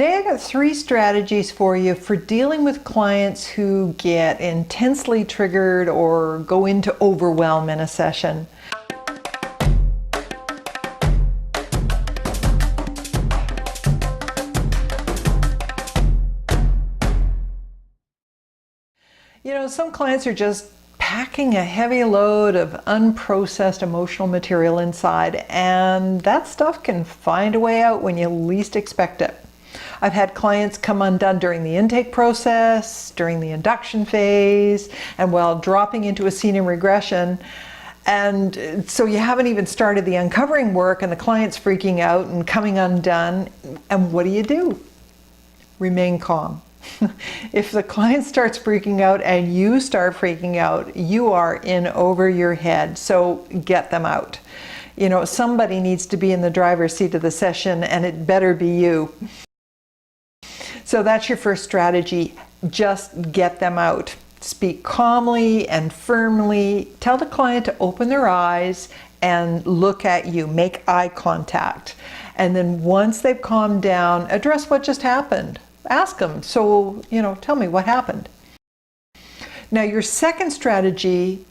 Today I got 3 strategies for you for dealing with clients who get intensely triggered or go into overwhelm in a session. You know, some clients are just packing a heavy load of unprocessed emotional material inside, and that stuff can find a way out when you least expect it. I've had clients come undone during the intake process, during the induction phase, and while dropping into a scene in regression. And so you haven't even started the uncovering work and the client's freaking out and coming undone. And what do? Remain calm. If the client starts freaking out and you start freaking out, you are in over your head. So get them out. You know, somebody needs to be in the driver's seat of the session, and it better be you. So that's your first strategy. Just get them out. Speak calmly and firmly. Tell the client to open their eyes and look at you. Make eye contact. And then once they've calmed down, address what just happened. Ask them, so, you know, tell me what happened. Now, your second strategy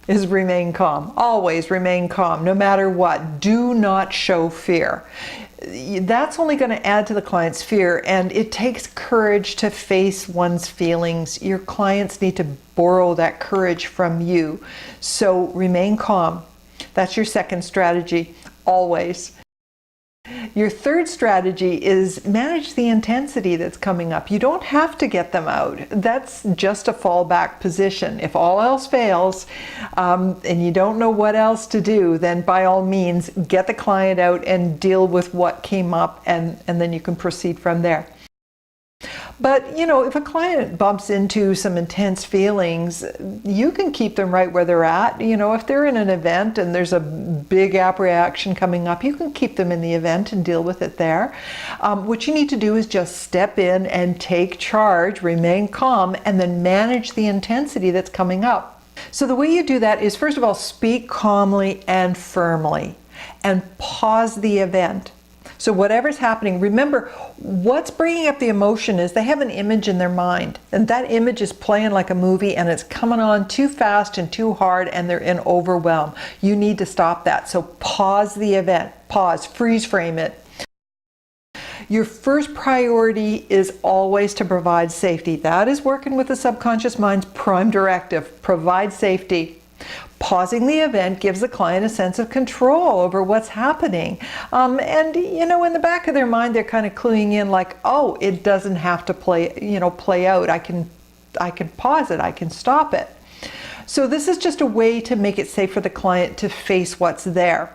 is remain calm. Always remain calm, no matter what. Do not show fear. That's only going to add to the client's fear, and it takes courage to face one's feelings. Your clients need to borrow that courage from you. So remain calm. That's your second strategy, always. Your third strategy is manage the intensity that's coming up. You don't have to get them out. That's just a fallback position. If all else fails and you don't know what else to do, then by all means, get the client out and deal with what came up, and then you can proceed from there. But, you know, if a client bumps into some intense feelings, you can keep them right where they're at. You know, if they're in an event and there's a big abreaction coming up, you can keep them in the event and deal with it there. What you need to do is just step in and take charge, remain calm, and then manage the intensity that's coming up. So the way you do that is, first of all, speak calmly and firmly and pause the event. So whatever's happening, remember, what's bringing up the emotion is they have an image in their mind, and that image is playing like a movie, and it's coming on too fast and too hard, and they're in overwhelm. You need to stop that. So pause the event, pause, freeze frame it. Your first priority is always to provide safety. That is working with the subconscious mind's prime directive, provide safety. Pausing the event gives the client a sense of control over what's happening. And, you know, in the back of their mind, they're kind of cluing in like, oh, it doesn't have to play out. I can pause it. I can stop it. So this is just a way to make it safe for the client to face what's there.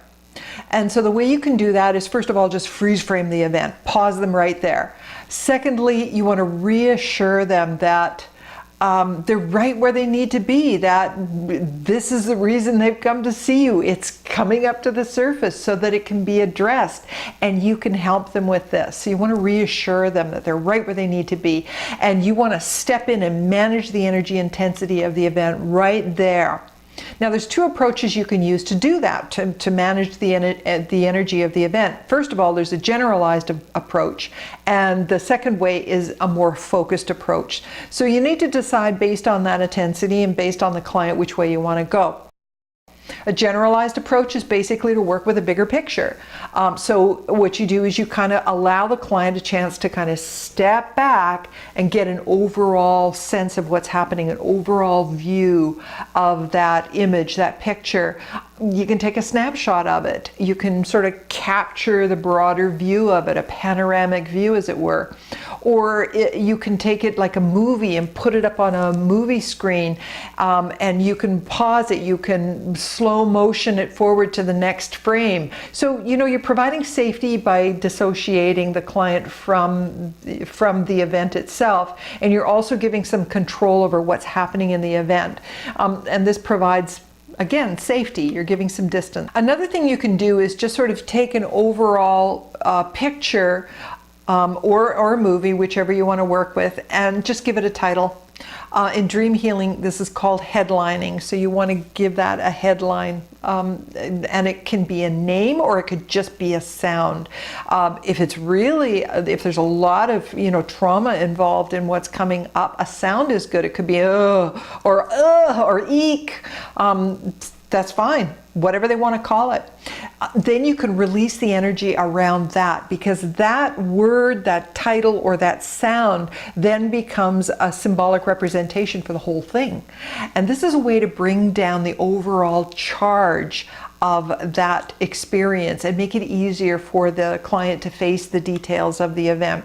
And so the way you can do that is, first of all, just freeze frame the event. Pause them right there. Secondly, you want to reassure them that they're right where they need to be, that this is the reason they've come to see you. It's coming up to the surface so that it can be addressed, and you can help them with this. So you want to reassure them that they're right where they need to be, and you want to step in and manage the energy intensity of the event right there. Now, there's 2 approaches you can use to do that, to manage the energy of the event. First of all, there's a generalized approach, and the second way is a more focused approach. So you need to decide based on that intensity and based on the client which way you want to go. A generalized approach is basically to work with a bigger picture. So what you do is you kind of allow the client a chance to kind of step back and get an overall sense of what's happening, an overall view of that image, that picture. You can take a snapshot of it. You can sort of capture the broader view of it, a panoramic view, as it were. Or you can take it like a movie and put it up on a movie screen, and you can pause it. You can slow motion it forward to the next frame. So, you know, you're providing safety by dissociating the client from the event itself, and you're also giving some control over what's happening in the event. And this provides, again, safety. You're giving some distance. Another thing you can do is just sort of take an overall picture or a movie, whichever you want to work with, and just give it a title. In dream healing, this is called headlining. So you want to give that a headline, and it can be a name or it could just be a sound. If there's a lot of trauma involved in what's coming up, a sound is good. It could be or eek. That's fine, whatever they want to call it. Then you can release the energy around that, because that word, that title, or that sound then becomes a symbolic representation for the whole thing. And this is a way to bring down the overall charge of that experience and make it easier for the client to face the details of the event.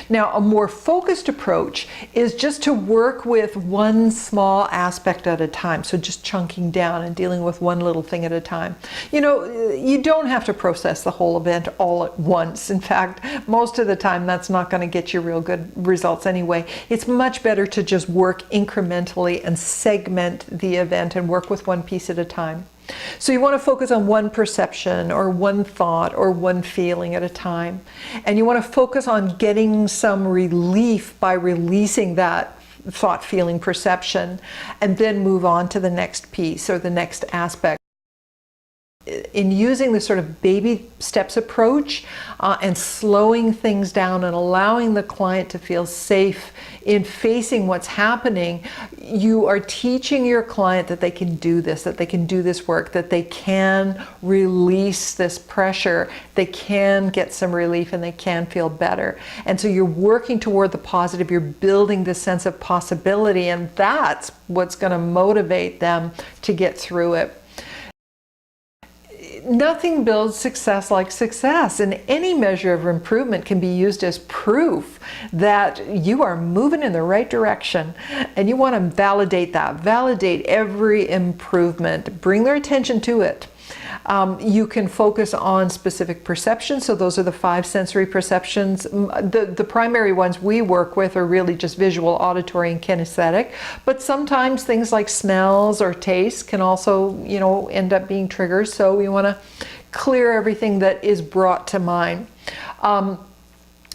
Now, a more focused approach is just to work with one small aspect at a time. So just chunking down and dealing with one little thing at a time. You don't have to process the whole event all at once. In fact, most of the time that's not going to get you real good results anyway. It's much better to just work incrementally and segment the event and work with one piece at a time. So you want to focus on one perception or one thought or one feeling at a time. And you want to focus on getting some relief by releasing that thought, feeling, perception, and then move on to the next piece or the next aspect. In using this sort of baby steps approach and slowing things down and allowing the client to feel safe in facing what's happening, you are teaching your client that they can do this, that they can do this work, that they can release this pressure, they can get some relief, and they can feel better. And so you're working toward the positive, you're building this sense of possibility, and that's what's going to motivate them to get through it. Nothing builds success like success, and any measure of improvement can be used as proof that you are moving in the right direction. And you want to validate that, validate every improvement, bring their attention to it. You can focus on specific perceptions. So those are the 5 sensory perceptions. The primary ones we work with are really just visual, auditory, and kinesthetic. But sometimes things like smells or tastes can also, end up being triggers. So we want to clear everything that is brought to mind.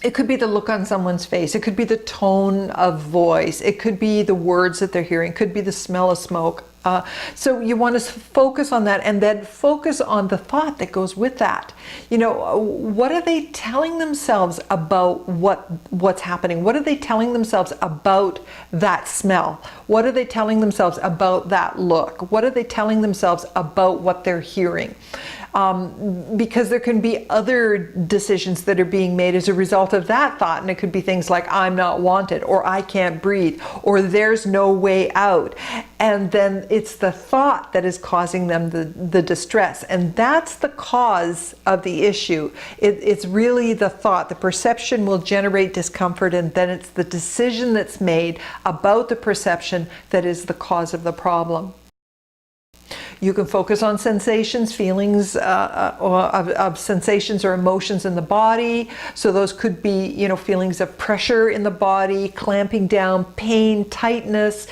It could be the look on someone's face. It could be the tone of voice. It could be the words that they're hearing. It could be the smell of smoke. So you want to focus on that, and then focus on the thought that goes with that. What are they telling themselves about what's happening? What are they telling themselves about that smell? What are they telling themselves about that look? What are they telling themselves about what they're hearing? Because there can be other decisions that are being made as a result of that thought, and it could be things like I'm not wanted, or I can't breathe, or there's no way out. And then it's the thought that is causing them the distress, and that's the cause of the issue. It's really the thought. The perception will generate discomfort, and then it's the decision that's made about the perception that is the cause of the problem. You can focus on sensations, feelings of sensations or emotions in the body. So those could be, feelings of pressure in the body, clamping down, pain, tightness,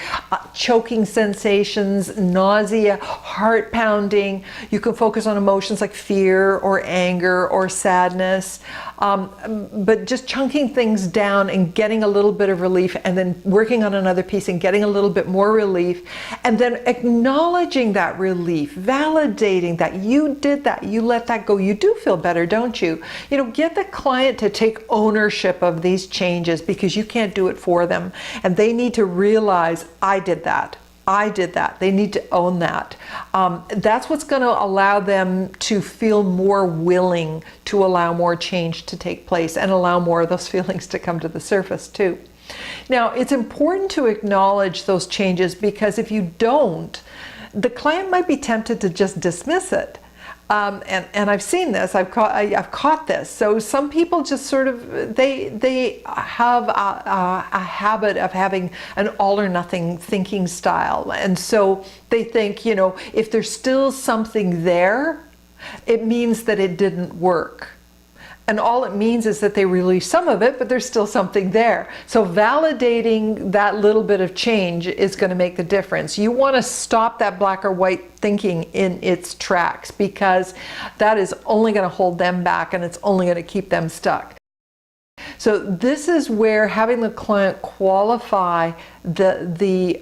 choking sensations, nausea, heart pounding. You can focus on emotions like fear or anger or sadness. But just chunking things down and getting a little bit of relief, and then working on another piece and getting a little bit more relief, and then acknowledging that relief, validating that you did that, you let that go, you do feel better, don't you? Get the client to take ownership of these changes, because you can't do it for them, and they need to realize, I did that. They need to own that. That's what's going to allow them to feel more willing to allow more change to take place and allow more of those feelings to come to the surface too. Now, it's important to acknowledge those changes, because if you don't, the client might be tempted to just dismiss it. And I've seen this, I've caught this. So some people just sort of, they have a habit of having an all or nothing thinking style. And so they think, if there's still something there, it means that it didn't work. And all it means is that they release some of it, but there's still something there. So validating that little bit of change is going to make the difference. You want to stop that black or white thinking in its tracks, because that is only going to hold them back, and it's only going to keep them stuck. So this is where having the client qualify the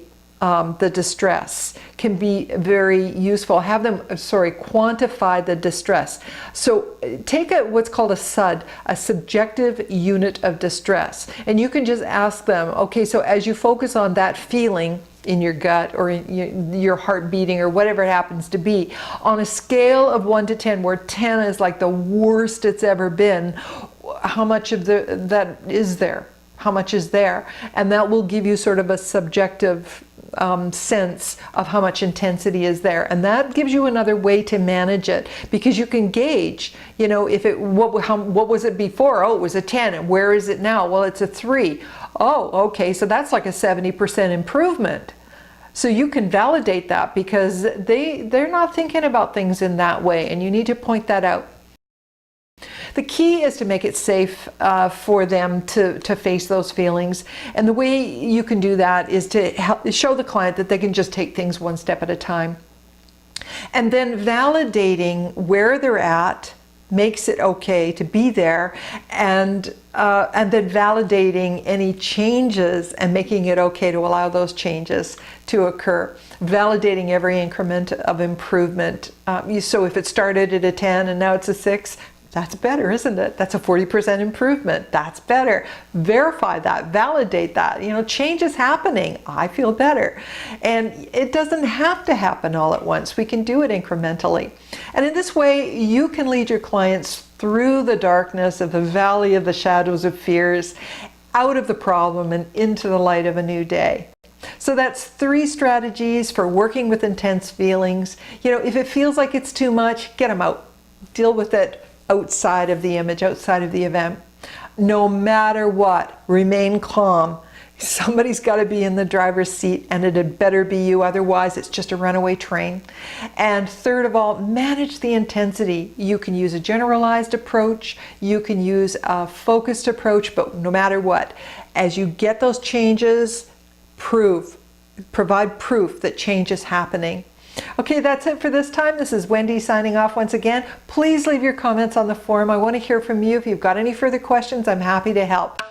distress can be very useful. Have them, quantify the distress. So take what's called a SUD, a subjective unit of distress, and you can just ask them, okay, so as you focus on that feeling in your gut or in your heart beating or whatever it happens to be, on a scale of 1 to 10, where 10 is like the worst it's ever been, how much of that is there? How much is there? And that will give you sort of a subjective sense of how much intensity is there, and that gives you another way to manage it, because you can gauge, you know, if it what was it before? Oh, it was a 10, and where is it now? Well, it's a 3. Oh, okay, so that's like a 70% improvement. So you can validate that, because they're not thinking about things in that way, and you need to point that out. The key is to make it safe for them to face those feelings. And the way you can do that is to show the client that they can just take things one step at a time. And then validating where they're at makes it okay to be there, and then validating any changes and making it okay to allow those changes to occur. Validating every increment of improvement. So if it started at a 10 and now it's a 6, that's better, isn't it? That's a 40% improvement. That's better. Verify that, validate that. You know, change is happening. I feel better. And it doesn't have to happen all at once. We can do it incrementally. And in this way, you can lead your clients through the darkness of the valley of the shadows of fears, out of the problem and into the light of a new day. So that's 3 strategies for working with intense feelings. You know, if it feels like it's too much, get them out. Deal with it outside of the image, outside of the event. No matter what, remain calm. Somebody's got to be in the driver's seat, and it had better be you, otherwise it's just a runaway train. And third of all, manage the intensity. You can use a generalized approach, you can use a focused approach, but no matter what, as you get those changes, provide proof that change is happening. Okay, that's it for this time. This is Wendie signing off once again. Please leave your comments on the forum. I want to hear from you. If you've got any further questions, I'm happy to help.